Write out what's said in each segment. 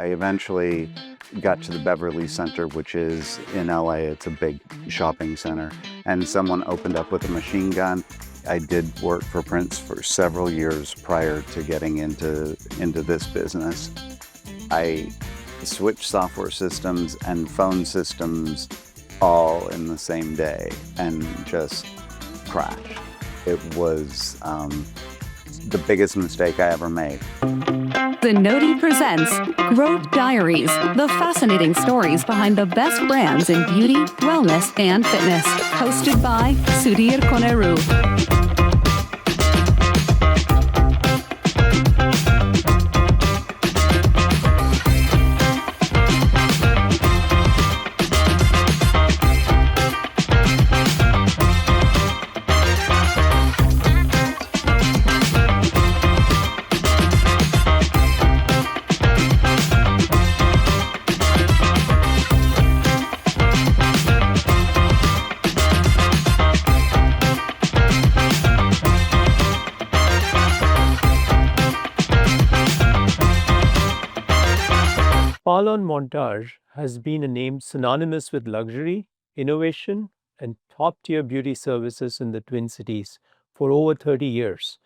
I eventually got to the Beverly Center, which is in LA. It's a big shopping center. And someone opened up with a machine gun. I did work for Prince for several years prior to getting into this business. I switched software systems and phone systems all in the same day and just crashed. It was the biggest mistake I ever made. Zenoti presents Growth Diaries, the fascinating stories behind the best brands in beauty, wellness, and fitness. Hosted by Sudheer Koneru. Spalon Montage has been a name synonymous with luxury, innovation, and top-tier beauty services in the Twin Cities for over 30 years.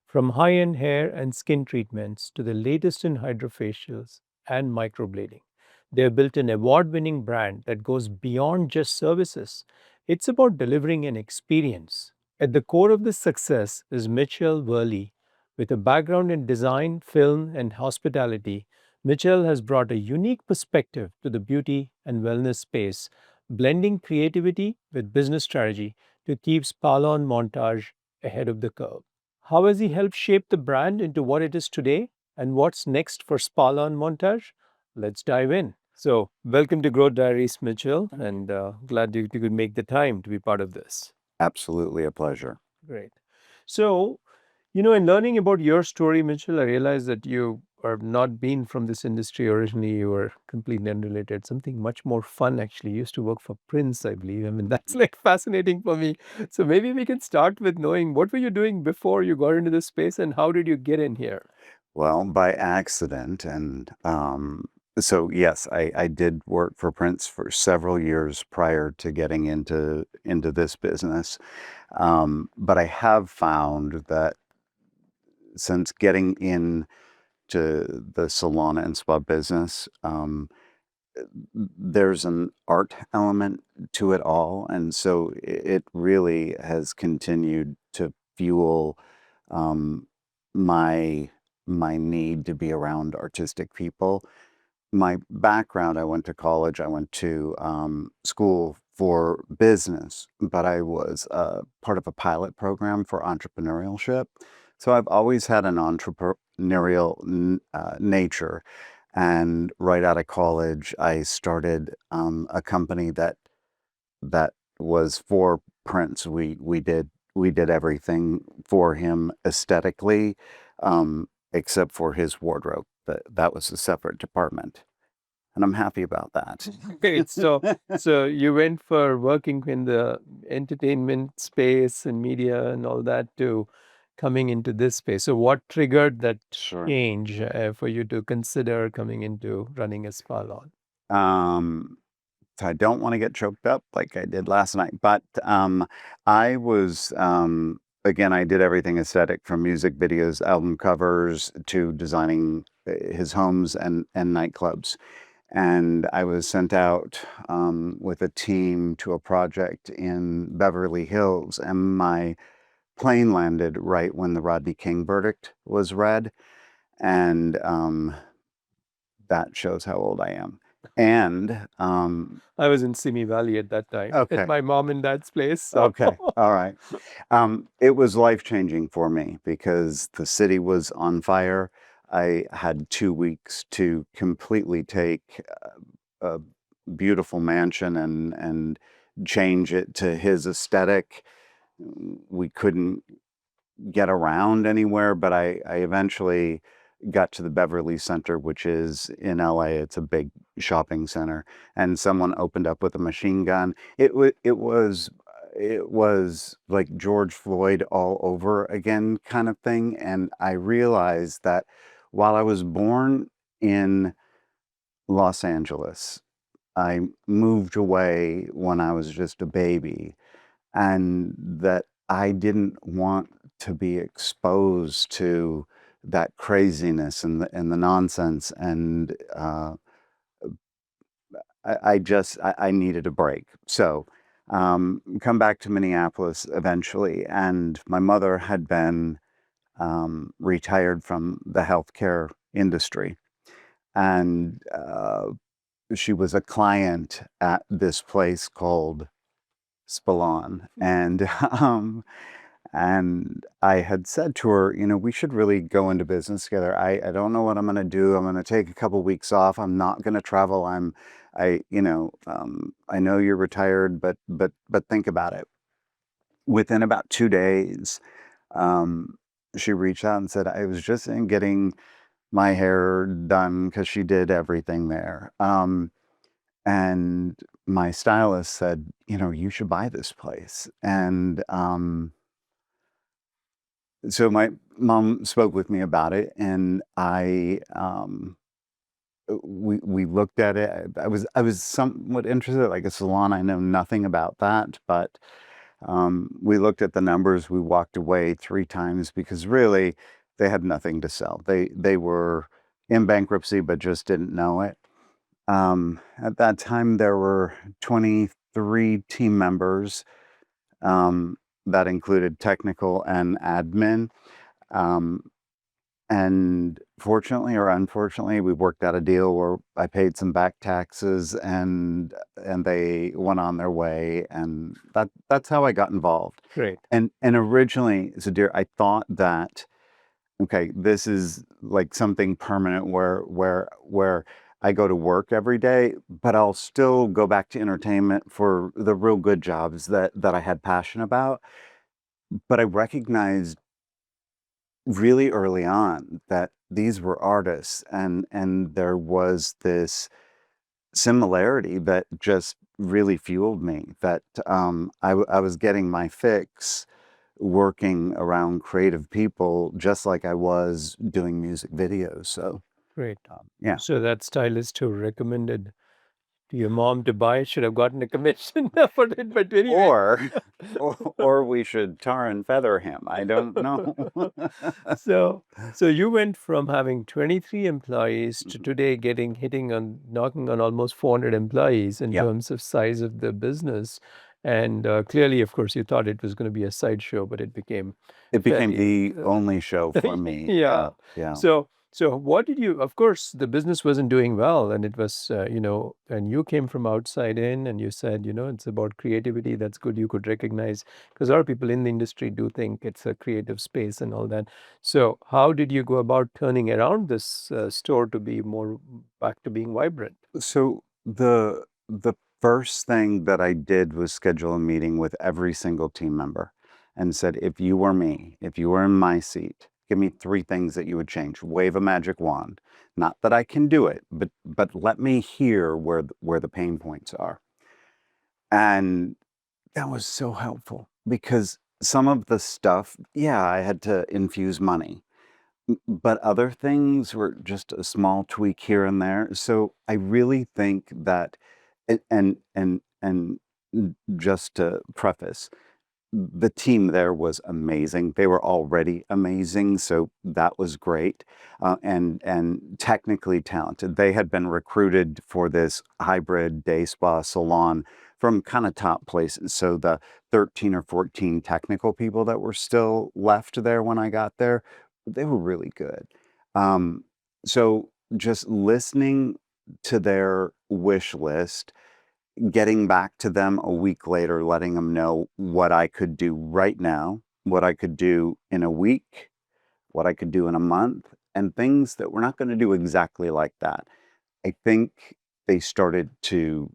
From high-end hair and skin treatments to the latest in hydrofacials and microblading, they have built an award-winning brand that goes beyond just services. It's about delivering an experience. At the core of this success is Mitchell Wherley. With a background in design, film, and hospitality, Mitchell has brought a unique perspective to the beauty and wellness space, blending creativity with business strategy to keep Spalon Montage ahead of the curve. How has he helped shape the brand into what it is today, and what's next for Spalon Montage? Let's dive in. So, welcome to Growth Diaries, Mitchell, and glad you could make the time to be part of this. Absolutely a pleasure. Great. So, in learning about your story, Mitchell, I realized that you are not been from this industry originally. You were completely unrelated. Something much more fun, actually. You used to work for Prince, I believe. I mean, that's like fascinating for me. So maybe we can start with knowing what were you doing before you got into this space, and how did you get in here? Well, by accident. And so, yes, I did work for Prince for several years prior to getting into this business. But I have found that since getting in to the salon and spa business, there's an art element to it all. And so it really has continued to fuel um, my need to be around artistic people. My background, I went to college, I went to school for business, but I was part of a pilot program for entrepreneurship. So I've always had an entrepreneurial nature. And right out of college, I started a company that was for Prince. We did everything for him aesthetically, except for his wardrobe. That was a separate department, and I'm happy about that. Great. So you went for working in the entertainment space and media and all that to coming into this space. So what triggered that Sure. change for you to consider coming into running a salon? So I don't want to get choked up like I did last night, but I was again, I did everything aesthetic from music videos, album covers to designing his homes and nightclubs. And I was sent out with a team to a project in Beverly Hills, and my plane landed right when the Rodney King verdict was read, and that shows how old I am. And I was in Simi Valley at that time, Okay. at my mom and dad's place. So. Okay, all right. It was life-changing for me because the city was on fire. I had 2 weeks to completely take a beautiful mansion and change it to his aesthetic. We couldn't get around anywhere, but I eventually got to the Beverly Center, which is in LA. It's a big shopping center, and someone opened up with a machine gun. It was like George Floyd all over again kind of thing. And I realized that while I was born in Los Angeles. I moved away when I was just a baby, and that I didn't want to be exposed to that craziness and the nonsense, and I needed a break. So come back to Minneapolis eventually, and my mother had been retired from the healthcare industry, and she was a client at this place called Spalon, and I had said to her, we should really go into business together. I don't know what I'm going to do. I'm going to take a couple weeks off. I'm not going to travel. I know you're retired, but think about it. Within about 2 days, um, she reached out and said, I was just in getting my hair done because she did everything there. And my stylist said, you should buy this place. And so my mom spoke with me about it, and we looked at it. I was somewhat interested, like a salon. I know nothing about that, but we looked at the numbers. We walked away 3 times because really they had nothing to sell. They were in bankruptcy, but just didn't know it. At that time, there were 23 team members, um, that included technical and admin. Um, and fortunately or unfortunately, we worked out a deal where I paid some back taxes, and they went on their way, and that's how I got involved. Great. And originally, Sudhir, I thought that, okay, this is like something permanent where I go to work every day, but I'll still go back to entertainment for the real good jobs that I had passion about. But I recognized really early on that these were artists, and there was this similarity that just really fueled me, that I was getting my fix working around creative people just like I was doing music videos. So Great. yeah. So that stylist who recommended to your mom to buy should have gotten a commission for it. But anyway. Or we should tar and feather him. I don't know. So you went from having 23 employees to today knocking on almost 400 employees in Yep. terms of size of the business. And clearly, of course, you thought it was going to be a sideshow, but it became It became fairly, the only show for me. yeah. Yeah. So what did you, of course, the business wasn't doing well, and it was, and you came from outside in, and you said, it's about creativity. That's good. You could recognize, because a lot of people in the industry do think it's a creative space and all that. So how did you go about turning around this store to be more back to being vibrant? So the first thing that I did was schedule a meeting with every single team member and said, if you were me, if you were in my seat, give me 3 things that you would change. Wave a magic wand. Not that I can do it, but let me hear where the pain points are. And that was so helpful because some of the stuff, yeah, I had to infuse money, but other things were just a small tweak here and there. So I really think that, and just to preface, the team there was amazing. They were already amazing, so that was great, and technically talented. They had been recruited for this hybrid day spa salon from kind of top places. So the 13 or 14 technical people that were still left there when I got there, they were really good. Um, so just listening to their wish list, getting back to them a week later, letting them know what I could do right now, what I could do in a week, what I could do in a month, and things that we're not going to do exactly like that. I think they started to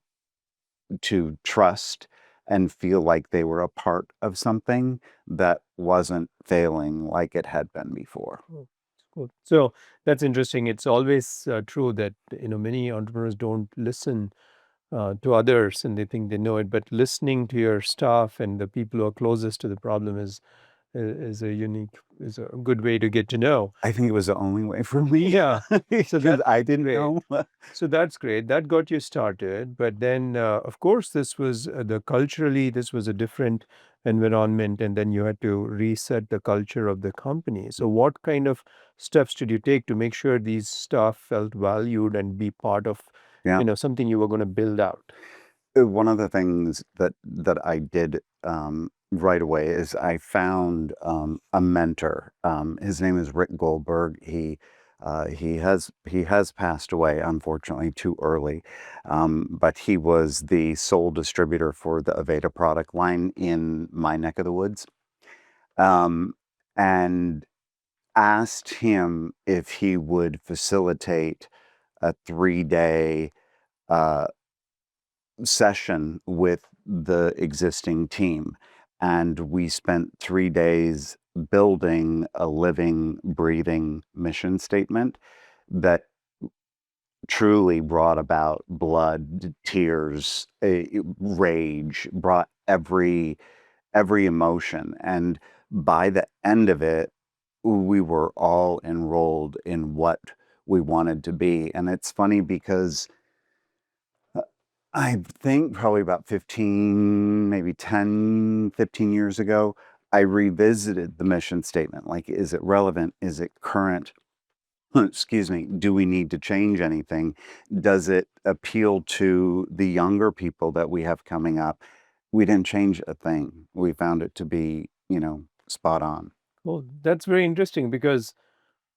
trust and feel like they were a part of something that wasn't failing like it had been before. Oh, cool. So that's interesting. It's always true that many entrepreneurs don't listen to others and they think they know it, but listening to your staff and the people who are closest to the problem is is is a good way to get to know. I think it was the only way for me. Yeah. So Because that's I didn't great. know. So that's great. That got you started. But then, of course, this was this was a different environment, and then you had to reset the culture of the company. So, what kind of steps did you take to make sure these staff felt valued and be part of, Yeah. something you were going to build out? One of the things that I did right away is I found a mentor. His name is Rick Goldberg. He has passed away, unfortunately, too early. But he was the sole distributor for the Aveda product line in my neck of the woods. Um, and asked him if he would facilitate a 3-day uh, session with the existing team. And we spent 3 days building a living, breathing mission statement that truly brought about blood, tears, rage, brought every emotion. And by the end of it, we were all enrolled in what we wanted to be. And it's funny because I think probably about 15, maybe 10, 15 years ago, I revisited the mission statement. Like, is it relevant? Is it current? Excuse me. Do we need to change anything? Does it appeal to the younger people that we have coming up? We didn't change a thing. We found it to be, spot on. Well, that's very interesting because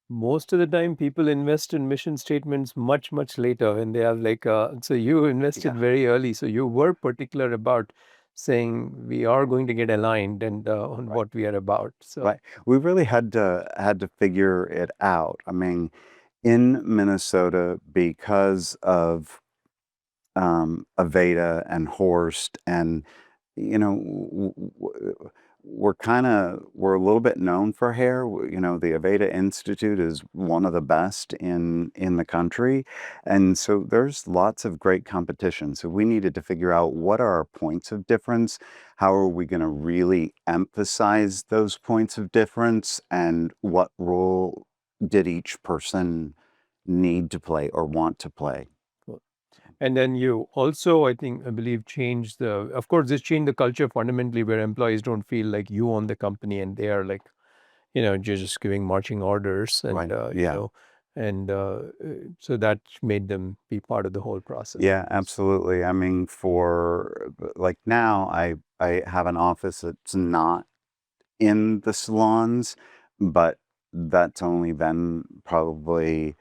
most of the time people invest in mission statements much, much later when they have so you invested Yeah. very early. So you were particular about saying we are going to get aligned and on Right. what we are about. So, Right. We really had to figure it out. I mean, in Minnesota, because of Aveda and Horst, and we're a little bit known for hair. The Aveda Institute is one of the best in the country, and so there's lots of great competition. So we needed to figure out what are our points of difference. How are we going to really emphasize those points of difference, and what role did each person need to play or want to play? cool. And then you also, I believe, of course, this changed the culture fundamentally where employees don't feel like you own the company and they are like, you're just giving marching orders and, Right. Yeah. so that made them be part of the whole process. Yeah, absolutely. I mean, for like now, I have an office that's not in the salons, but that's only been probably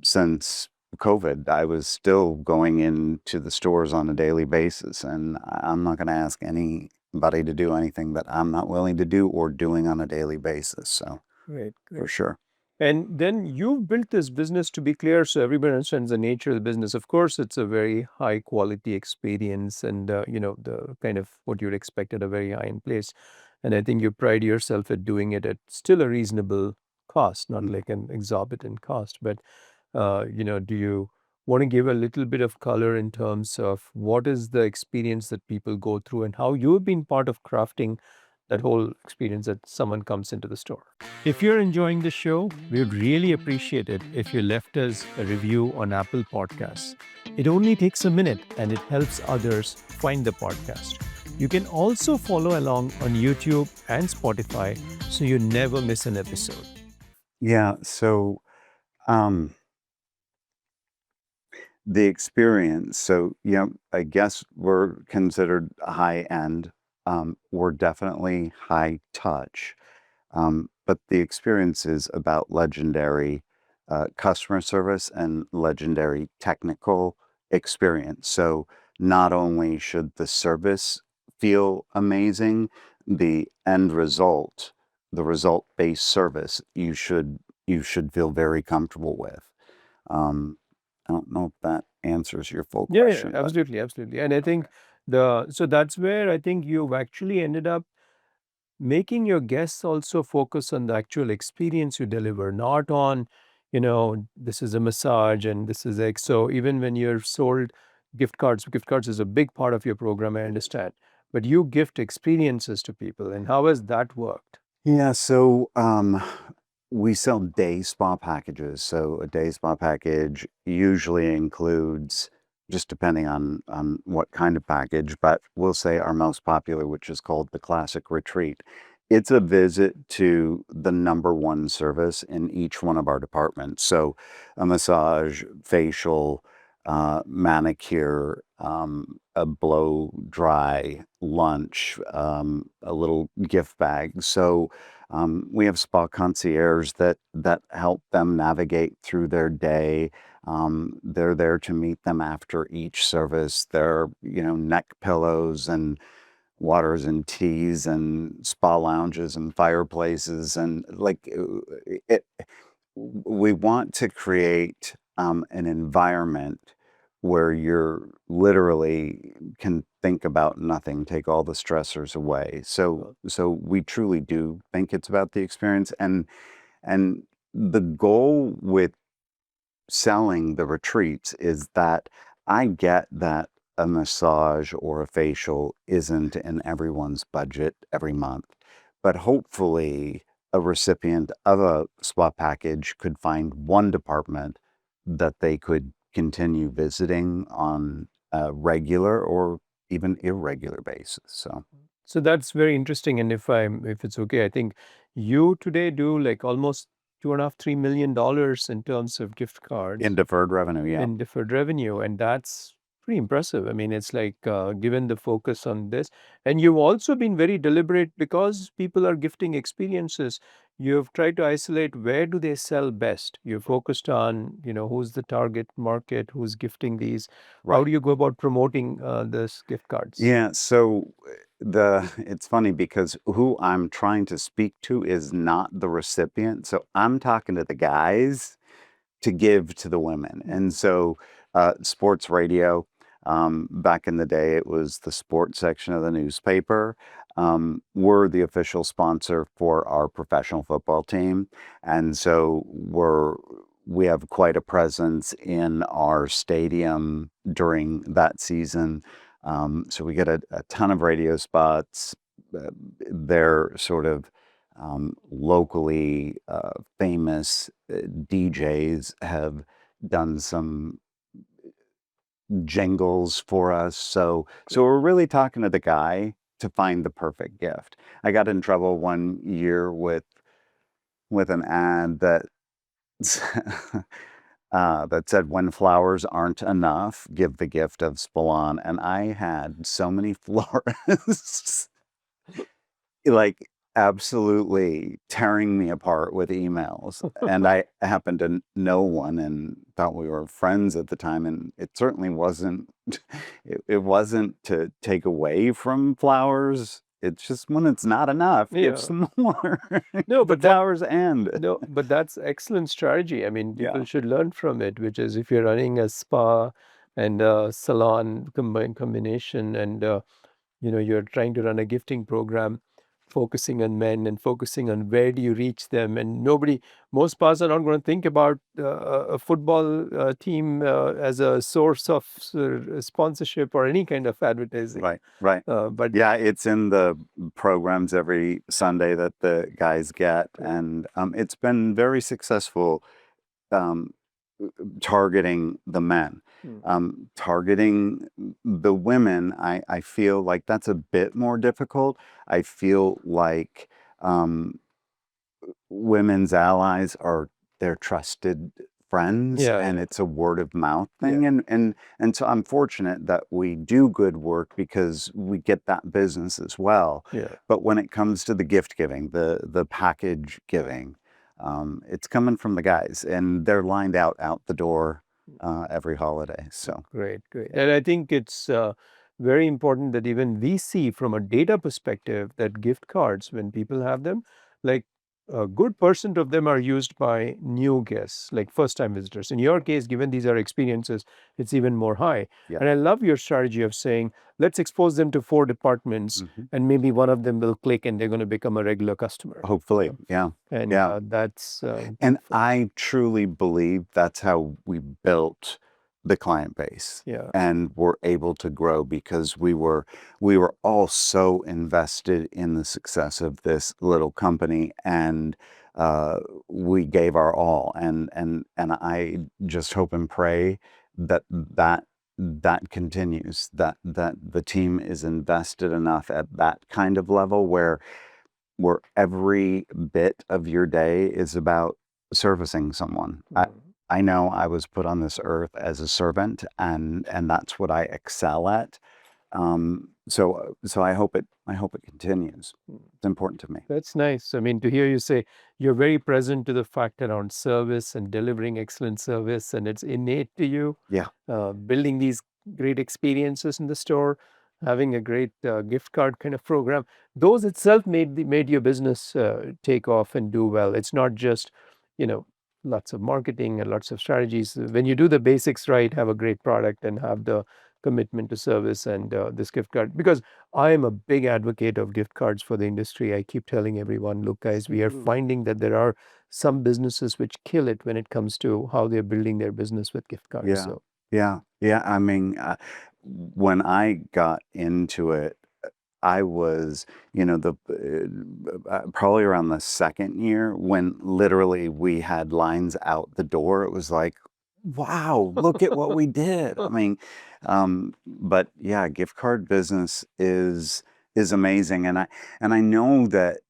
since COVID. I was still going into the stores on a daily basis, and I'm not going to ask anybody to do anything that I'm not willing to do or doing on a daily basis. So Great, for great. sure. And then you've built this business to be clear so everybody understands the nature of the business. Of course, it's a very high quality experience and, the kind of what you'd expect at a very high end place. And I think you pride yourself at doing it at still a reasonable cost, not Mm. like an exorbitant cost. But, do you want to give a little bit of color in terms of what is the experience that people go through and how you've been part of crafting that whole experience that someone comes into the store? If you're enjoying the show, we would really appreciate it if you left us a review on Apple Podcasts. It only takes a minute and it helps others find the podcast. You can also follow along on YouTube and Spotify so you never miss an episode. Yeah. So, um, the experience. So, I guess we're considered high end. We're definitely high touch. But the experience is about legendary customer service and legendary technical experience. So not only should the service feel amazing, the end result, the result-based service, you should feel very comfortable with. Um, I don't know if that answers your full Yeah, yeah, question, but absolutely, absolutely. And I think okay. so that's where I think you've actually ended up making your guests also focus on the actual experience you deliver, not on, this is a massage and this is X. So even when you're sold gift cards is a big part of your program, I understand. but you gift experiences to people. And how has that worked? Yeah, so we sell day spa packages. So a day spa package usually includes, just depending on what kind of package, but we'll say our most popular, which is called the Classic Retreat. It's a visit to the number one service in each one of our departments. So a massage, facial, manicure, a blow dry, lunch, a little gift bag. So we have spa concierge that help them navigate through their day. They're there to meet them after each service. They're, neck pillows and waters and teas and spa lounges and fireplaces and it. We want to create an environment where you're literally can think about nothing, take all the stressors away. So we truly do think it's about the experience, and the goal with selling the retreats is that I get that a massage or a facial isn't in everyone's budget every month, but hopefully a recipient of a spa package could find one department that they could continue visiting on a regular or even irregular basis. So that's very interesting. And if it's okay, I think you today do like almost $2.5–3 million in terms of gift cards In deferred revenue, yeah. in deferred revenue, and that's pretty impressive. I mean, it's like given the focus on this, and you've also been very deliberate because people are gifting experiences. You've tried to isolate where do they sell best. You're focused on who's the target market, who's gifting these. How Right. do you go about promoting this gift cards? Yeah, so it's funny because who I'm trying to speak to is not the recipient. So I'm talking to the guys to give to the women. And so sports radio, back in the day, it was the sports section of the newspaper. We're the official sponsor for our professional football team. And so we have quite a presence in our stadium during that season. So we get a ton of radio spots. They're sort of locally famous DJs have done some jingles for us. So we're really talking to the guy to find the perfect gift. I got in trouble one year with an ad that that said, "When flowers aren't enough, give the gift of Spalon." And I had so many florists like absolutely tearing me apart with emails. And I happened to know one and thought we were friends at the time. And it certainly wasn't, it wasn't to take away from flowers. It's just when it's not enough, Yeah. give some more. No, The but flowers end. No, but that's excellent strategy. I mean, people Yeah. should learn from it, which is if you're running a spa and a salon combination, and you're trying to run a gifting program, focusing on men and focusing on where do you reach them, and most spas are not going to think about a football team as a source of sponsorship or any kind of advertising. Right. But Yeah, it's in the programs every Sunday that the guys get, and it's been very successful um, targeting the men. Targeting the women, I feel like that's a bit more difficult. I feel like women's allies are their trusted friends, yeah, and yeah, it's a word of mouth thing. yeah, And so I'm fortunate that we do good work because we get that business as well. yeah. But when it comes to the gift giving, the package giving, it's coming from the guys, and they're lined out the door every holiday. So Great, great. And I think it's very important that even we see from a data perspective that gift cards, when people have them, like a good percent of them are used by new guests, like first time visitors. In your case, given these are experiences, it's even more high. yeah. And I love your strategy of saying, let's expose them to 4 departments, and maybe one of them will click and they're going to become a regular customer. Hopefully, yeah. And Yeah. that's And beautiful. I truly believe that's how we built the client base Yeah. and were able to grow because we were all so invested in the success of this little company, and we gave our all, and I just hope and pray that continues, that the team is invested enough at that kind of level where every bit of your day is about servicing someone. I know I was put on this earth as a servant, and that's what I excel at. So I hope it continues. It's important to me. That's nice. I mean, to hear you say you're very present to the fact around service and delivering excellent service, and it's innate to you. Yeah. Building these great experiences in the store, having a great gift card kind of program, those itself made your business take off and do well. It's not just, you know, lots of marketing and lots of strategies. When you do the basics right, have a great product and have the commitment to service and this gift card, because I am a big advocate of gift cards for the industry. I keep telling everyone, look, guys, we are finding that there are some businesses which kill it when it comes to how they're building their business with gift cards. Yeah. So, Yeah. I mean, when I got into it, I was, probably around the second year when literally we had lines out the door. It was like, wow, look at what we did. I mean, but yeah, gift card business is amazing, and I know that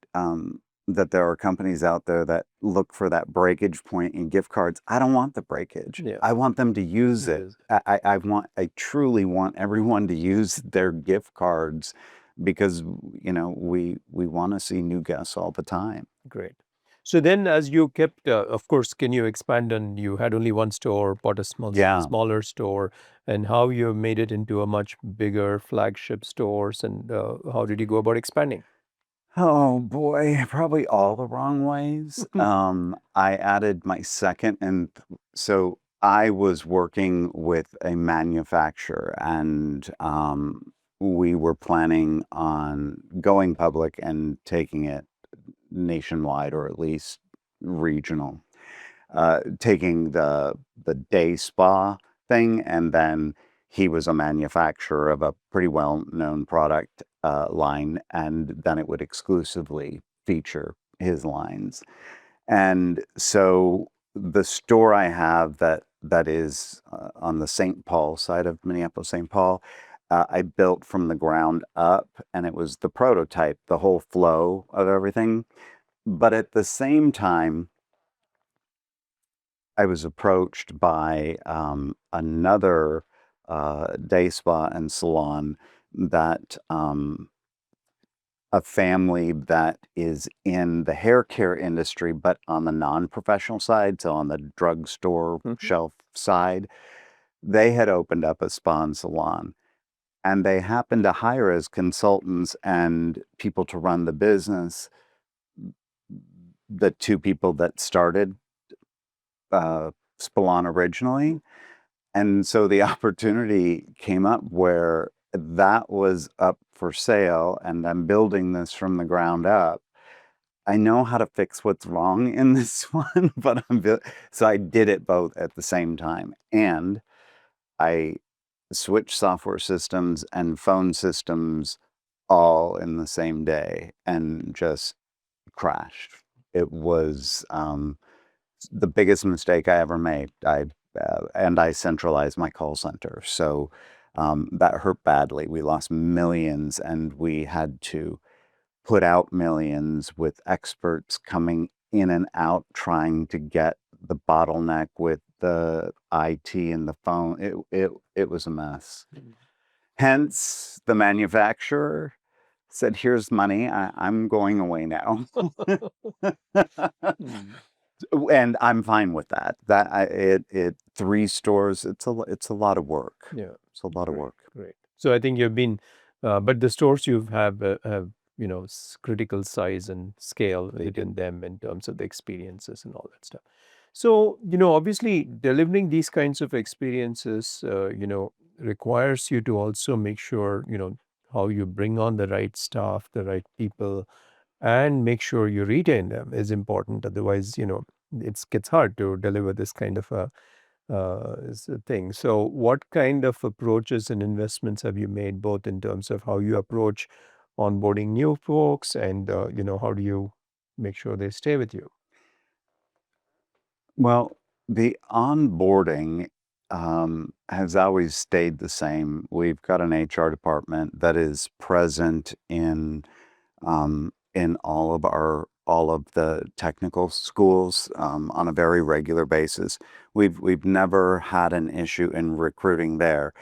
there are companies out there that look for that breakage point in gift cards. I don't want the breakage. yeah. I want them to use it. Yes. I truly want everyone to use their gift cards because we want to see new guests all the time. Great. So then, as you kept, of course, can you expand on, you had only one store, bought a Yeah. smaller store, and how you made it into a much bigger flagship stores, and how did you go about expanding? Oh boy, probably all the wrong ways. I added my second, and so I was working with a manufacturer, and we were planning on going public and taking it nationwide, or at least regional. Taking the day spa thing, and then he was a manufacturer of a pretty well-known product line, and then it would exclusively feature his lines. And so the store I have that is on the St. Paul side of Minneapolis, St. Paul, I built from the ground up, and it was the prototype, the whole flow of everything. But at the same time, I was approached by another day spa and salon that a family that is in the hair care industry, but on the non-professional side, so on the drugstore shelf side. They had opened up a spa and salon, and they happened to hire as consultants and people to run the business the two people that started Spalon originally. And so the opportunity came up where that was up for sale, and I'm building this from the ground up. I know how to fix what's wrong in this one, but so I did it both at the same time. And I switched software systems and phone systems all in the same day and just crashed. It was the biggest mistake I ever made. And I centralized my call center, so that hurt badly. We lost millions, and we had to put out millions with experts coming in and out trying to get the bottleneck with the IT and the phone. It was a mess. Hence, the manufacturer said, "Here's money. I'm going away now." And I'm fine with that. It 3 stores. It's a lot of work. Yeah. It's a lot of work. Great. So I think you've been, but the stores you have critical size and scale within them in terms of the experiences and all that stuff. So obviously delivering these kinds of experiences, requires you to also make sure how you bring on the right staff, the right people, and make sure you retain them is important. Otherwise, it gets hard to deliver this kind of a is the thing. So, what kind of approaches and investments have you made, both in terms of how you approach onboarding new folks and how do you make sure they stay with you? Well, the onboarding has always stayed the same. We've got an HR department that is present in all of the technical schools on a very regular basis. We've never had an issue in recruiting there.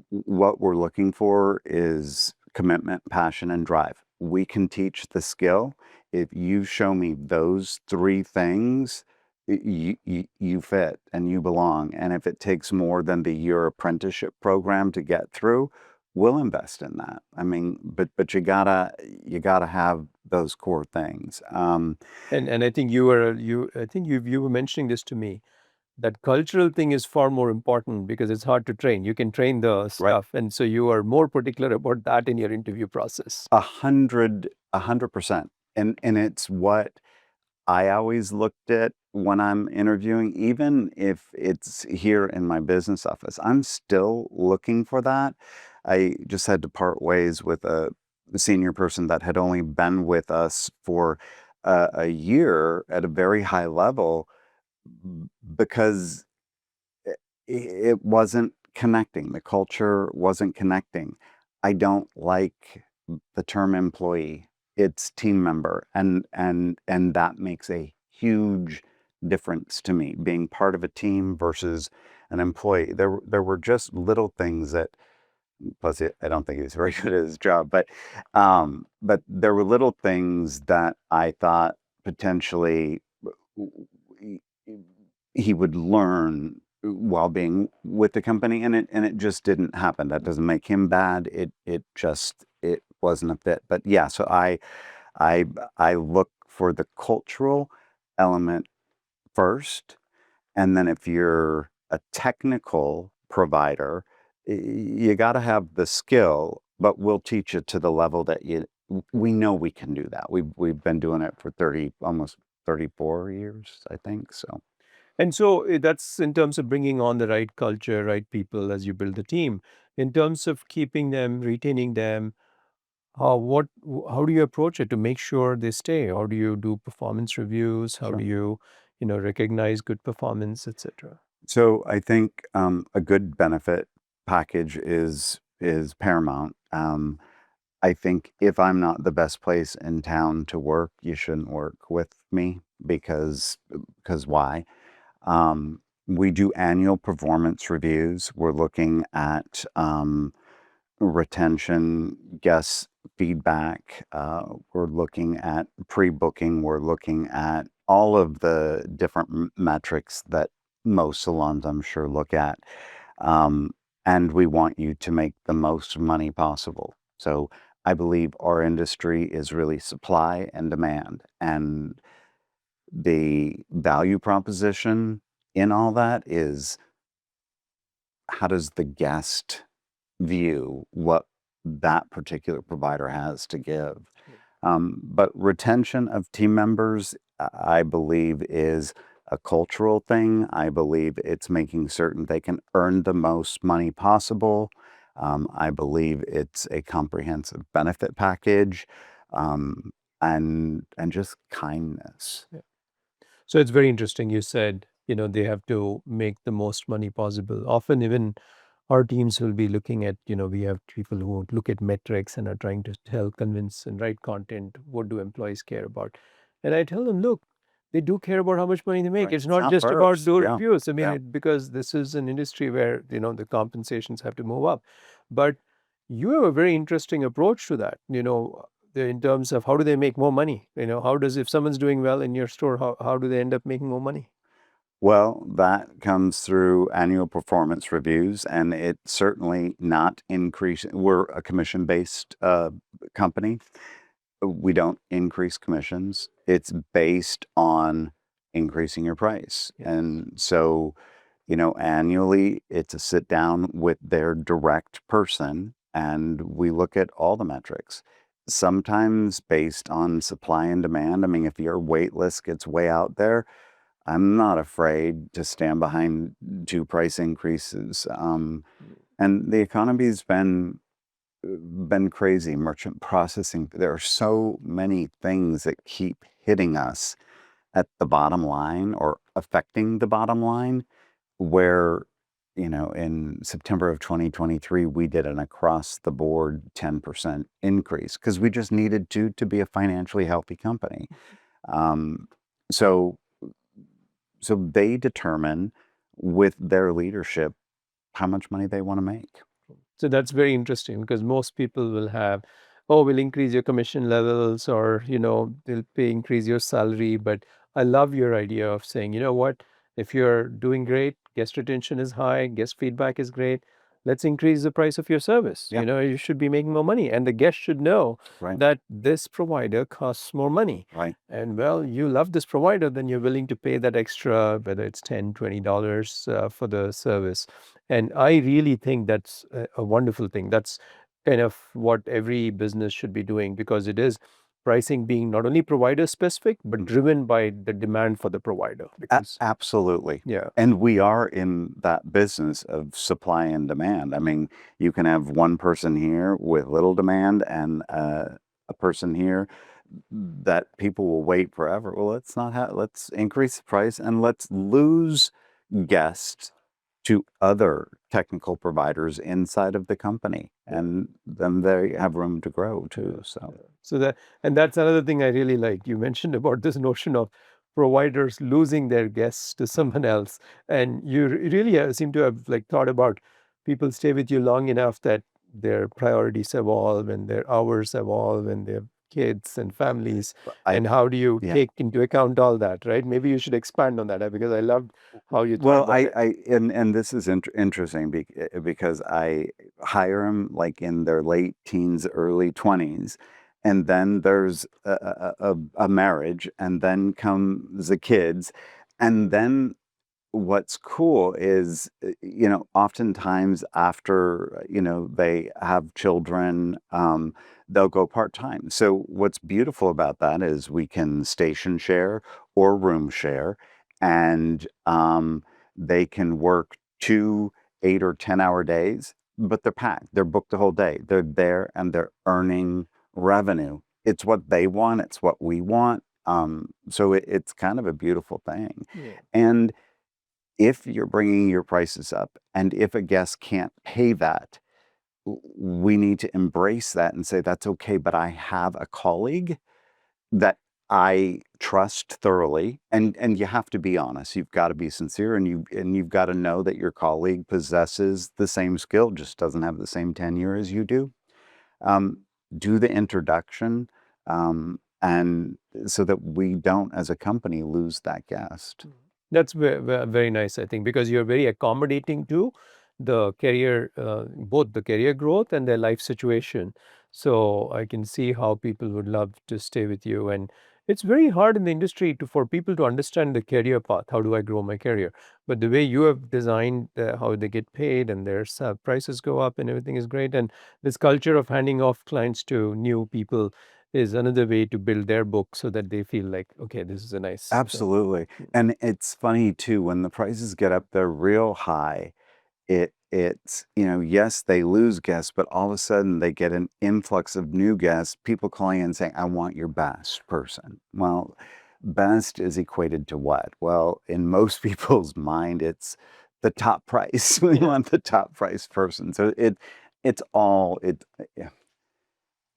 What we're looking for is commitment, passion, and drive. We can teach the skill. If you show me those three things, you fit and you belong. And if it takes more than the year apprenticeship program to get through, we'll invest in that. I mean, but you gotta have those core things. And I think you were mentioning this to me, that cultural thing is far more important because it's hard to train. You can train the Right. stuff, and so you are more particular about that in your interview process. 100%. And it's what I always looked at when I'm interviewing, even if it's here in my business office. I'm still looking for that. I just had to part ways with a senior person that had only been with us for a year at a very high level because it wasn't connecting. The culture wasn't connecting. I don't like the term employee. It's team member, and that makes a huge difference to me. Being part of a team versus an employee. There were just little things that. Plus, I don't think he was very good at his job, but there were little things that I thought potentially he would learn while being with the company, and it just didn't happen. That doesn't make him bad. It wasn't a fit. But yeah, so I I look for the cultural element first, and then if you're a technical provider, you got to have the skill, but we'll teach you to the level that we know we can do that. We've been doing it for 30, almost 34 years, I think. So And so that's in terms of bringing on the right culture, right people as you build the team. In terms of keeping them, retaining them, how do you approach it to make sure they stay? How do you do performance reviews? How do sure. you recognize good performance, etc.? So I think a good benefit package is paramount. I think if I'm not the best place in town to work, you shouldn't work with me because why? We do annual performance reviews. We're looking at retention, guest feedback. We're looking at pre-booking. We're looking at all of the different metrics that most salons, I'm sure, look at. Um, and we want you to make the most money possible. So I believe our industry is really supply and demand. And the value proposition in all that is how does the guest view what that particular provider has to give? But retention of team members, I believe, is a cultural thing. I believe it's making certain they can earn the most money possible. I believe it's a comprehensive benefit package, and just kindness. So it's very interesting. You said, they have to make the most money possible. Often, even our teams will be looking at, we have people who look at metrics and are trying to tell, convince, and write content. What do employees care about? And I tell them, look, they do care about how much money they make. Right. It's It's not not just about first. do Yeah. reviews. I mean, Yeah. because this is an industry where, the compensations have to move up. But you have a very interesting approach to that, in terms of how do they make more money? How does, if someone's doing well in your store, how do they end up making more money? Well, that comes through annual performance reviews, and it's certainly not increasing. We're a commission-based company. We don't increase commissions. It's based on increasing your price. Yes. And so, annually, it's a sit down with their direct person, and we look at all the metrics. Sometimes based on supply and demand. I mean, if your wait list gets way out there, I'm not afraid to stand behind 2 price increases. And the economy's been crazy. Merchant processing. There are so many things that keep hitting us at the bottom line or affecting the bottom line where, in September of 2023, we did an across the board 10% increase because we just needed to be a financially healthy company. Um, so, so they determine with their leadership how much money they want to make. So that's very interesting because most people will have, oh, we'll increase your commission levels or, they'll increase your salary. But I love your idea of saying, you know what, if you're doing great, guest retention is high, guest feedback is great, let's increase the price of your service. Yeah, You should be making more money. And the guest should know right, that this provider costs more money. right. And well, you love this provider, then you're willing to pay that extra, whether it's $10, $20 for the service. And I really think that's a wonderful thing. That's kind of what every business should be doing because it is pricing being not only provider specific, but Mm. driven by the demand for the provider. Because, Absolutely. yeah, And we are in that business of supply and demand. I mean, you can have one person here with little demand and a person here that people will wait forever. Well, let's increase the price and let's lose guests to other technical providers inside of the company. yeah. And then they have room to grow Yeah, too. So, yeah. So and that's another thing I really like. You mentioned about this notion of providers losing their guests to someone else, and you really seem to have like thought about people stay with you long enough that their priorities evolve and their hours evolve and their kids and families. I, And how do you yeah. take into account all that, right? Maybe you should expand on that because I loved how you thought Well, about it. and this is interesting because I hire them like in their late teens, early 20s, and then there's a marriage, and then comes the kids, and then what's cool is, oftentimes after, they have children, they'll go part-time. So what's beautiful about that is we can station share or room share, and they can work 2 8 or 10-hour days, but they're packed. They're booked the whole day. They're there and they're earning revenue. It's what they want. It's what we want. So it's kind of a beautiful thing. Yeah. And if you're bringing your prices up and if a guest can't pay that, we need to embrace that and say, that's okay, but I have a colleague that I trust thoroughly. And you have to be honest. You've got to be sincere and you've got to know that your colleague possesses the same skill, just doesn't have the same tenure as you do. Um, do the introduction, and so that we don't, as a company, lose that guest. That's very nice, I think, because you're very accommodating to the career, both the career growth and their life situation. So I can see how people would love to stay with you. And it's very hard in the industry for people to understand the career path. How do I grow my career? But the way you have designed how they get paid and their prices go up and everything is great. And this culture of handing off clients to new people is another way to build their book so that they feel like, okay, this is a nice. Absolutely. And it's funny too, when the prices get up there real high, it's, yes, they lose guests, but all of a sudden they get an influx of new guests, people calling in saying, I want your best person. Well, best is equated to what? Well, in most people's mind, it's the top price. We Yeah. want the top price person. So yeah,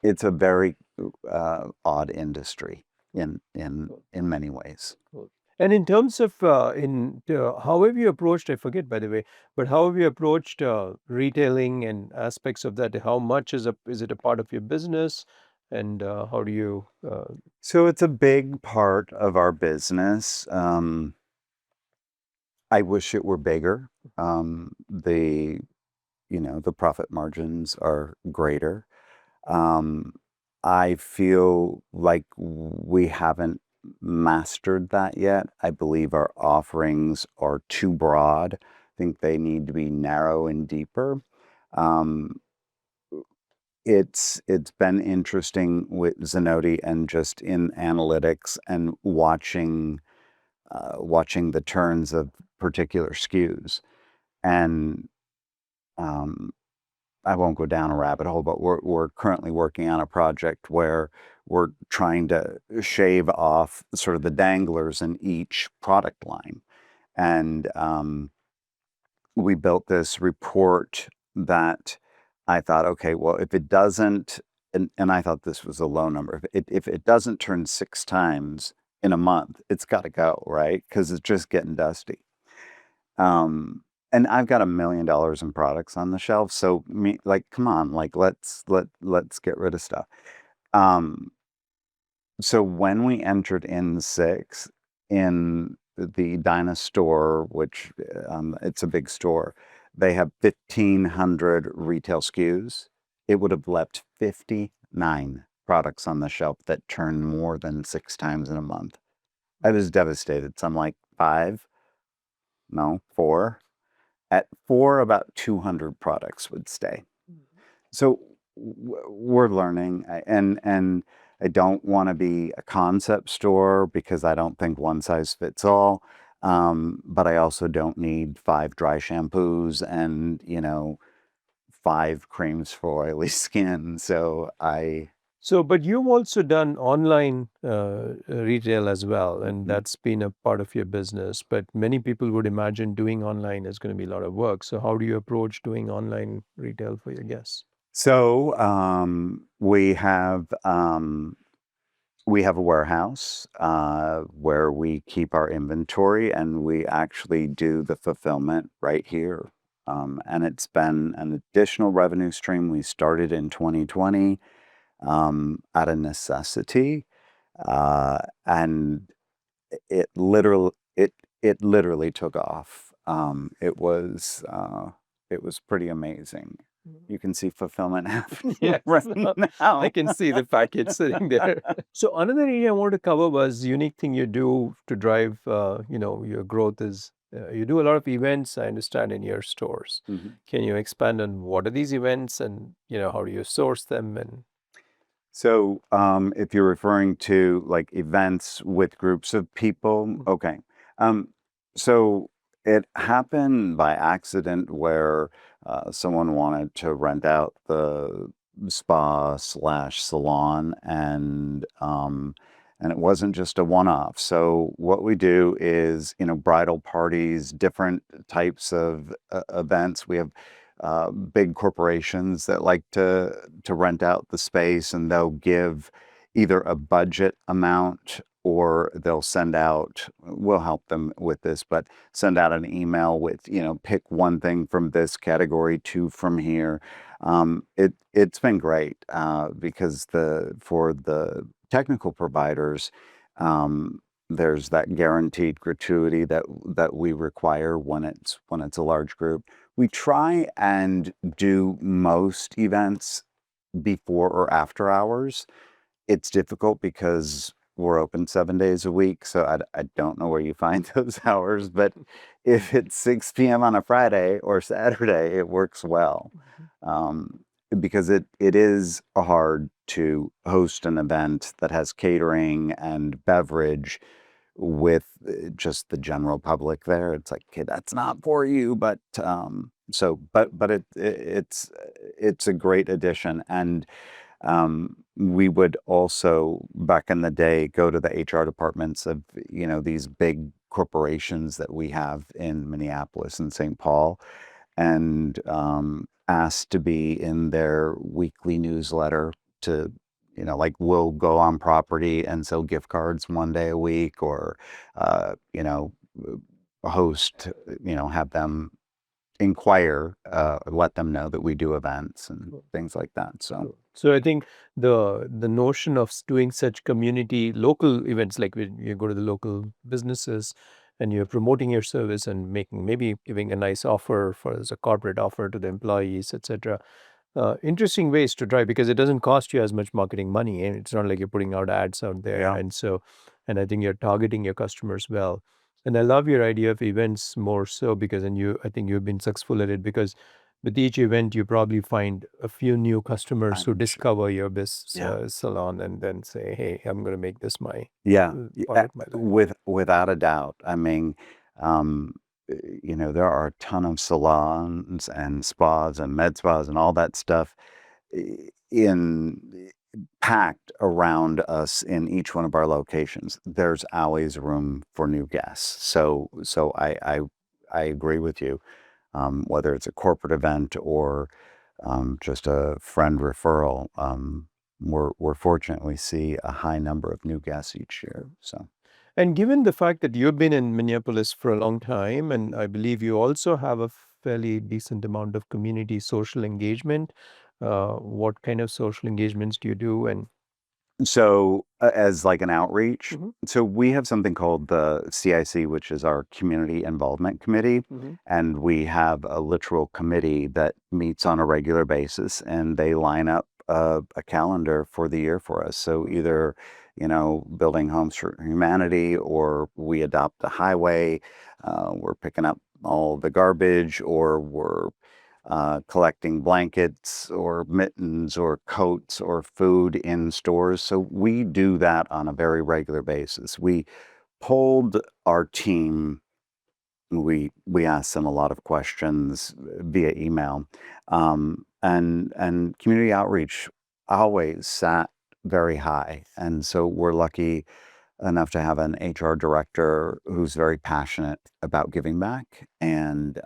it's a very odd industry in many ways. Cool. And in terms of how have you approached? I forget, by the way, but how have you approached retailing and aspects of that? How much is it a part of your business, and how do you? So it's a big part of our business. I wish it were bigger. The profit margins are greater. Um, I feel like we haven't mastered that yet. I believe our offerings are too broad. I think they need to be narrow and deeper. Um, it's been interesting with Zenoti and just in analytics and watching watching the turns of particular SKUs. And I won't go down a rabbit hole, but we're currently working on a project where we're trying to shave off sort of the danglers in each product line. And we built this report that I thought, okay, well, if it doesn't, and I thought this was a low number, if it doesn't turn 6 times in a month, it's got to go, right? Because it's just getting dusty. And I've got $1 million in products on the shelf, so like, come on, like let's get rid of stuff. So when we entered in 6 in the Dyna store, which it's a big store, they have 1,500 retail SKUs. It would have left 59 products on the shelf that turn more than 6 times in a month. I was devastated. So I'm like, 5? No, 4. At 4, about 200 products would stay. So we're learning, and I don't want to be a concept store because I don't think one size fits all. But I also don't need 5 dry shampoos and 5 creams for oily skin. So But you've also done online retail as well, and that's been a part of your business. But many people would imagine doing online is going to be a lot of work. So how do you approach doing online retail for your guests? So we have a warehouse where we keep our inventory, and we actually do the fulfillment right here. And it's been an additional revenue stream. We started in 2020 out of necessity, and it literally it literally took off. It was pretty amazing. You can see fulfillment happening Yes, right now. I can see the package sitting there. So another area I wanted to cover was unique thing you do to drive, your growth is you do a lot of events, I understand, in your stores. Can you expand on what are these events and, how do you source them? And So, if you're referring to like events with groups of people, okay. So it happened by accident where someone wanted to rent out the spa/salon, and it wasn't just a one-off. So what we do is, bridal parties, different types of events. We have big corporations that like to rent out the space, and they'll give either a budget amount, or they'll send out, we'll help them with this, but send out an email with, pick one thing from this category, 2 from here. It's been great because for the technical providers, there's that guaranteed gratuity that we require when it's a large group. We try and do most events before or after hours. It's difficult because we're open 7 days a week, so I don't know where you find those hours, but if it's 6 p.m. on a Friday or Saturday, it works well. Because it is hard to host an event that has catering and beverage with just the general public there. It's like, okay, that's not for you, but it's a great addition. And we would also, back in the day, go to the HR departments of these big corporations that we have in Minneapolis and St. Paul, and asked to be in their weekly newsletter to, like, we'll go on property and sell gift cards 1 day a week, or host, have them inquire, let them know that we do events and things like that. So I think the notion of doing such community local events, like when you go to the local businesses and you're promoting your service and maybe giving a nice offer as a corporate offer to the employees, etc. Interesting ways to drive, because it doesn't cost you as much marketing money, and it's not like you're putting out ads out there. Yeah. And I think you're targeting your customers well. And I love your idea of events more so because, I think you've been successful at it, because with each event, you probably find a few new customers who I'm sure. discover your business Yeah. salon and then say, "Hey, I'm going to make this my Yeah, part of my life." without a doubt. I mean, um, there are a ton of salons and spas and med spas and all that stuff in packed around us in each one of our locations. There's always room for new guests. So I agree with you. Whether it's a corporate event or just a friend referral. We're fortunate we see a high number of new guests each year. So And given the fact that you've been in Minneapolis for a long time, and I believe you also have a fairly decent amount of community social engagement, what kind of social engagements do you do? And So, as like an outreach, Mhm, so we have something called the CIC, which is our Community Involvement Committee, mhm, and we have a literal committee that meets on a regular basis, and they line up a calendar for the year for us. So either, building homes for humanity, or we adopt a highway, we're picking up all the garbage, or we're collecting blankets or mittens or coats or food in stores. So we do that on a very regular basis. We polled our team. We asked them a lot of questions via email, and community outreach always sat very high. And so we're lucky enough to have an HR director who's very passionate about giving back and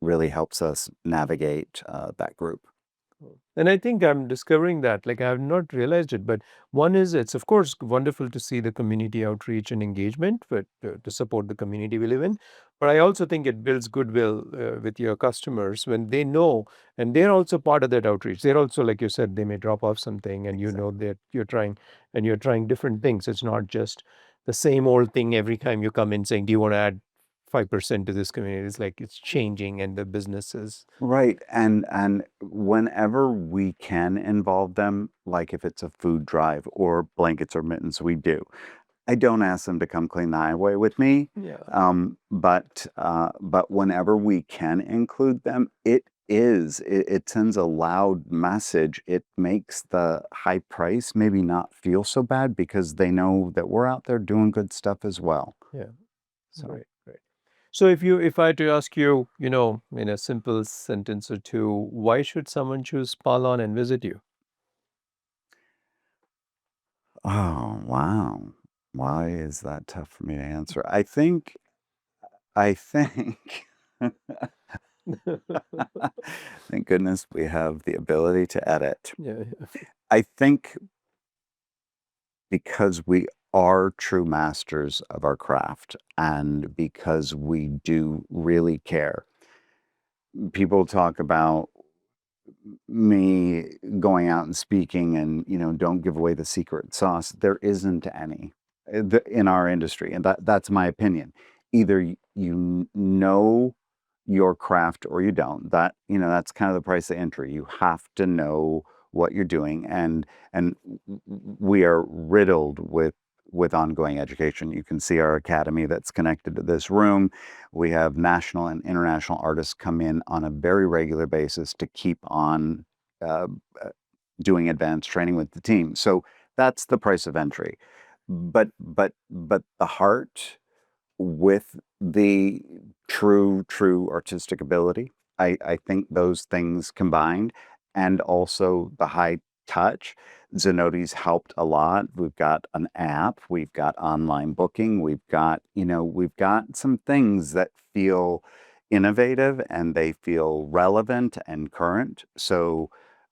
really helps us navigate that group. And I think I'm discovering that, like I have not realized it, but one is it's of course wonderful to see the community outreach and engagement, but to support the community we live in. But I also think it builds goodwill with your customers when they know, and they're also part of that outreach. They're also, like you said, they may drop off something, and you know Exactly. that you're trying different things. It's not just the same old thing every time you come in saying, "Do you want to add 5% to this community?" It's like it's changing, and the business is Right. And whenever we can involve them, like if it's a food drive or blankets or mittens, we do. I don't ask them to come clean the highway with me, yeah. but whenever we can include them, it sends a loud message. It makes the high price maybe not feel so bad because they know that we're out there doing good stuff as well. Yeah. So, Great, great. So if I had to ask you, in a simple sentence or two, why should someone choose Spalon and visit you? oh wow, why is that tough for me to answer? I think. Thank goodness we have the ability to edit. Yeah. I think because we are true masters of our craft and because we do really care. People talk about me going out and speaking and, don't give away the secret sauce. There isn't any in our industry. And that's my opinion. Either you know your craft or you don't. That's kind of the price of entry. You have to know what you're doing. And we are riddled with ongoing education. You can see our academy that's connected to this room. We have national and international artists come in on a very regular basis to keep on uh, uh, doing advanced training with the team. So that's the price of entry. But the heart with the true artistic ability. I think those things combined, and also the high touch. Zenodi's helped a lot. We've got an app, we've got online booking, we've got some things that feel innovative and they feel relevant and current.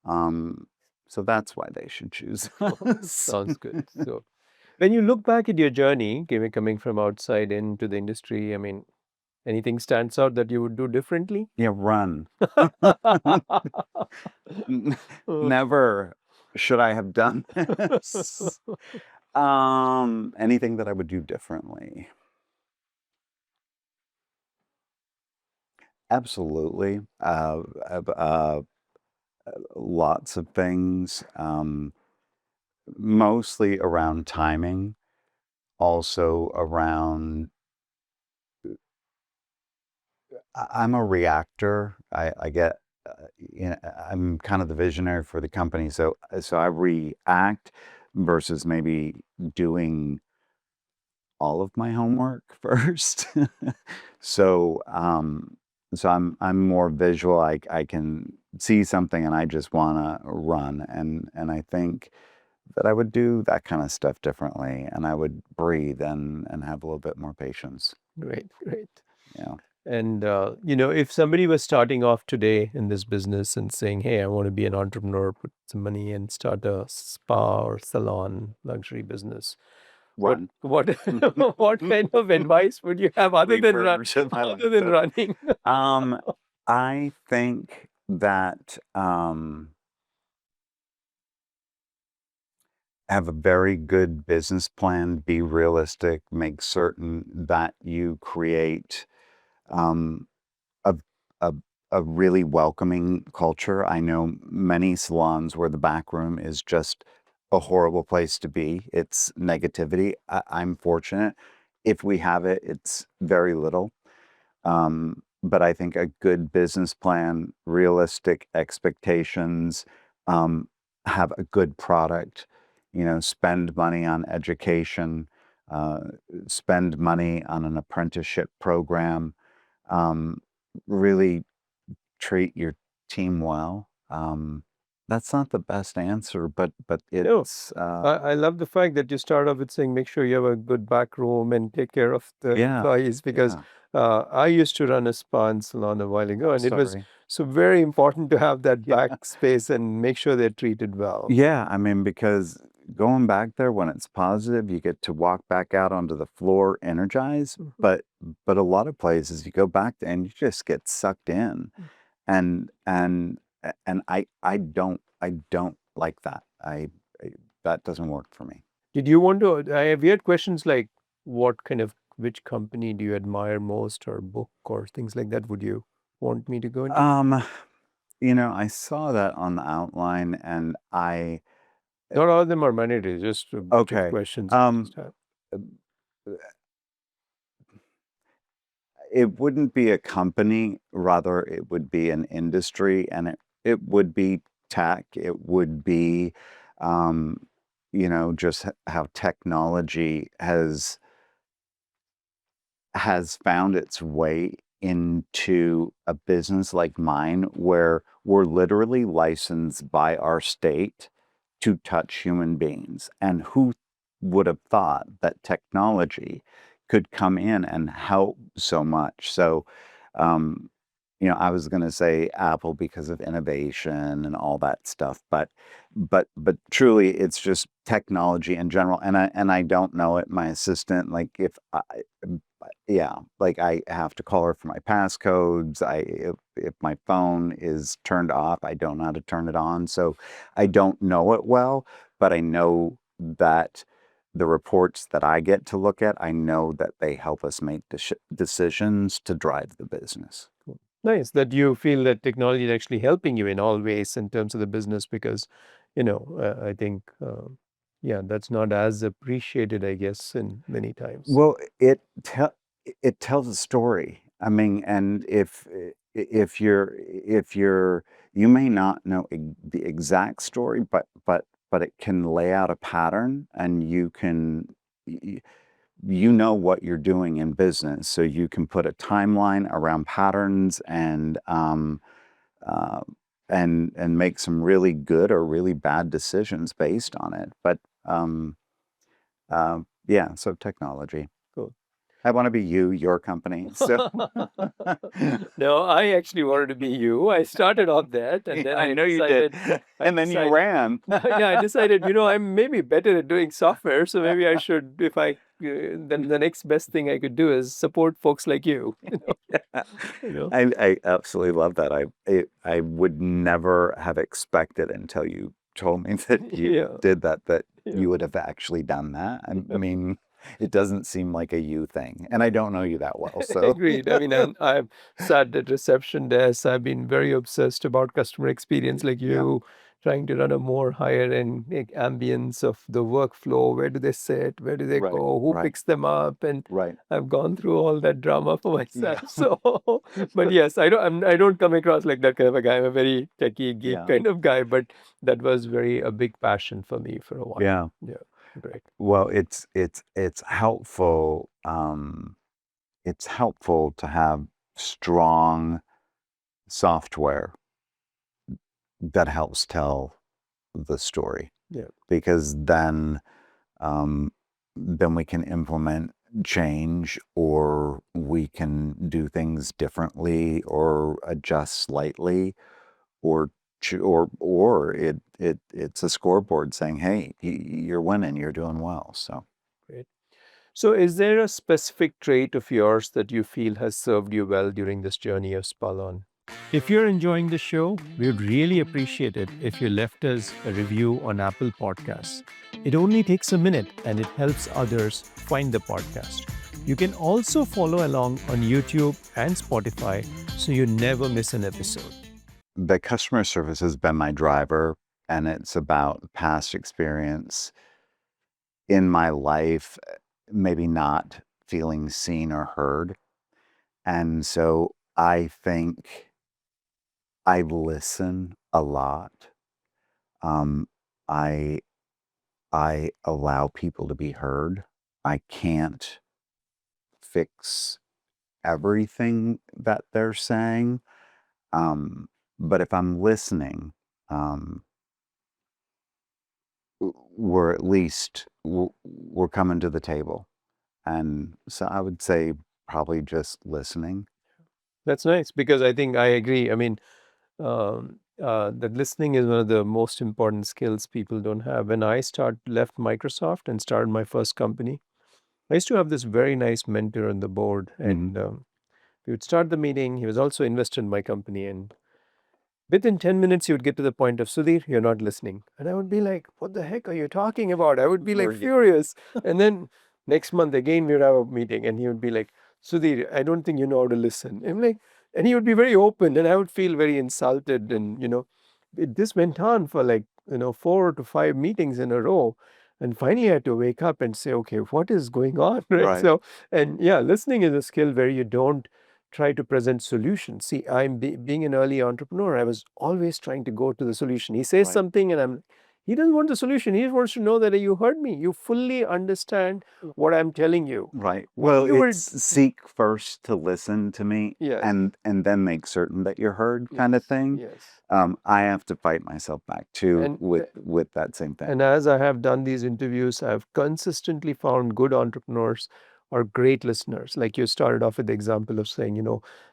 Um, so that's why they should choose us. Sounds good. So when you look back at your journey, coming from outside into the industry, I mean, anything stands out that you would do differently? Yeah, run. Never should I have done this. Anything that I would do differently? Absolutely. Lots of things, mostly around timing, also around. I'm a reactor. I get I'm kind of the visionary for the company, so I react versus maybe doing all of my homework first. So, I'm more visual. I can see something and I just wanna run, and I think that I would do that kind of stuff differently, and I would breathe and have a little bit more patience. Great, great. Yeah. And if somebody was starting off today in this business and saying, "Hey, I want to be an entrepreneur, put some money and start a spa or salon luxury business," what Run. what what kind of advice would you have other than Reversion my life. other than running? I think that have a very good business plan, be realistic, make certain that you create um, a, a, a really welcoming culture. I know many salons where the back room is just a horrible place to be. It's negativity. I'm fortunate. If we have it, it's very little. But I think a good business plan, realistic expectations, um, have a good product, spend money on education, uh, spend money on an apprenticeship program, um, really treat your team well. That's not the best answer, but No, it's I love the fact that you start off with saying make sure you have a good back room and take care of the yeah, employees because yeah. I used to run a spa and salon a while ago, and it was Sorry. so very important to have that Yeah. back space and make sure they're treated well. Yeah, I mean, because going back there when it's positive, you get to walk back out onto the floor energized. Mhm. But a lot of places you go back there and you just get sucked in, and I don't like that. I that doesn't work for me. Did you want to? I have heard questions like, what kind of which company do you admire most, or book, or things like that? Would you want me to go into? Um, I saw that on the outline, and Not all of them are mandatory, just objective okay. questions. Um, Just have. uh, it wouldn't be a company, rather it would be an industry, and it would be tech. It would be, um, just how technology has found its way into a business like mine, where we're literally licensed by our state to touch human beings. And who would have thought that technology could come in and help so much? So, um, I was going to say Apple because of innovation and all that stuff, but truly, it's just technology in general. And I don't know it. My assistant, like if I, yeah, like I have to call her for my passcodes. If my phone is turned off, I don't know how to turn it on. So I don't know it well, but I know that the reports that I get to look at, I know that they help us make decisions to drive the business. Nice that you feel that technology is actually helping you in all ways in terms of the business because, I think, yeah, that's not as appreciated, I guess, in many times. Well, it tells a story. I mean, and if you're you may not know the exact story, but it can lay out a pattern, and you know what you're doing in business, so you can put a timeline around patterns uh, and make some really good or really bad decisions based on it. But yeah, so technology. Cool. I want to be your company. So No, I actually wanted to be you. I started off that, and then I I know you did, decided, and then you ran. yeah, I decided, I'm maybe better at doing software, so maybe I should, if I, then the next best thing I could do is support folks like you. Yeah. You know. I absolutely love that. I would never have expected until you told me that you Yeah, did that yeah. you would have actually done that. I mean, it doesn't seem like a you thing, and I don't know you that well, so Agreed. I mean, I've sat at reception desks. I've been very obsessed about customer experience like yeah. you, trying to run a more higher end ambience of the workflow. Where do they sit? Where do they Right, go? Who right, picks them up? And right. I've gone through all that drama for myself. Yeah. So, but yes, I don't come across like that kind of a guy. I'm a very techie geek Yeah. kind of guy, but that was a big passion for me for a while. Yeah. Yeah, great. Well, it's helpful. It's helpful to have strong software that helps tell the story, Yeah. because then we can implement change, or we can do things differently or adjust slightly, or it's a scoreboard saying, hey, you're winning, you're doing well. So Great. So, is there a specific trait of yours that you feel has served you well during this journey of Spalon? If you're enjoying the show, we would really appreciate it if you left us a review on Apple Podcasts. It only takes a minute and it helps others find the podcast. You can also follow along on YouTube and Spotify so you never miss an episode. the customer service has been my driver, and it's about past experience in my life, maybe not feeling seen or heard. And so I think I listen a lot. Um, I I allow people to be heard. I can't fix everything that they're saying, but if I'm listening, um, we're at least we're coming to the table. And so I would say probably just listening. That's nice because I think I agree. I mean, that listening is one of the most important skills people don't have. When I left Microsoft and started my first company, I used to have this very nice mentor on the board, and we would start the meeting. He was also invested in my company, and within 10 minutes, he would get to the point of, Sudhir, you're not listening. And I would be like, what the heck are you talking about? I would be like furious. And then next month, again, we would have a meeting, and he would be like, Sudhir, I don't think you know how to listen. I'm like, and he would be very open, and I would feel very insulted. And, this went on for like, 4 to 5 meetings in a row. And finally, I had to wake up and say, okay, what is going on? Right. Right. So, and yeah, listening is a skill where you don't try to present solutions. See, being an early entrepreneur, I was always trying to go to the solution. He says Right. something, and he doesn't want the solution. He just wants to know that you heard me. You fully understand what I'm telling you. Right. What Well, you were, it's seek first to listen to me, Yes. and then make certain that you're heard, kind of thing. yes. I have to fight myself back too And- with that same thing. And as I have done these interviews, I've consistently found good entrepreneurs are great listeners. Like you started off with the example of saying,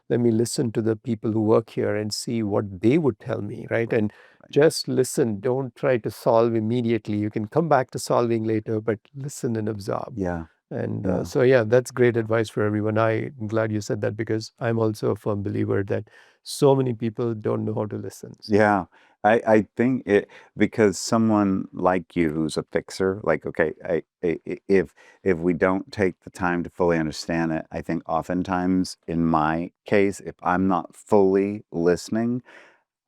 let me listen to the people who work here and see what they would tell me, right? And just listen. Don't try to solve immediately. You can come back to solving later, but listen and absorb. Yeah. And Yeah. so, yeah, that's great advice for everyone. I'm glad you said that because I'm also a firm believer that so many people don't know how to listen. So, Yeah. I think because someone like you who's a fixer, like, okay, if we don't take the time to fully understand it, I think oftentimes in my case, if I'm not fully listening,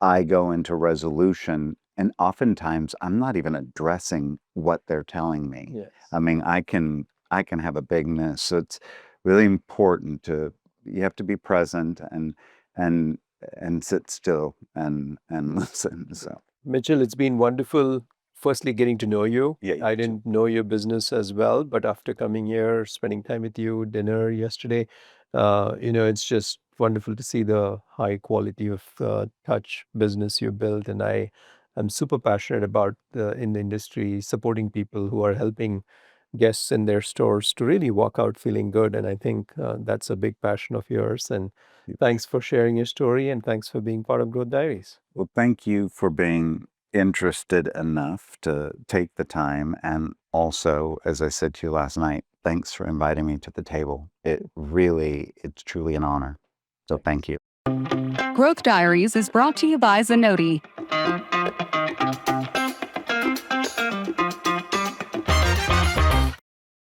I go into resolution, and oftentimes I'm not even addressing what they're telling me. yes. I mean, I can have a big miss. So it's really important you have to be present and sit still and listen. So Mitchell, it's been wonderful. Firstly, getting to know you. Yeah, you I too. didn't know your business as well, but after coming here, spending time with you, dinner yesterday, it's just wonderful to see the high quality of touch business you built. And I'm super passionate about in the industry supporting people who are helping guests in their stores to really walk out feeling good. And I think that's a big passion of yours. And thanks for sharing your story, and thanks for being part of Growth Diaries. Well, thank you for being interested enough to take the time. And also, as I said to you last night, thanks for inviting me to the table. It's truly an honor. So thank you. Growth Diaries is brought to you by Zenoti.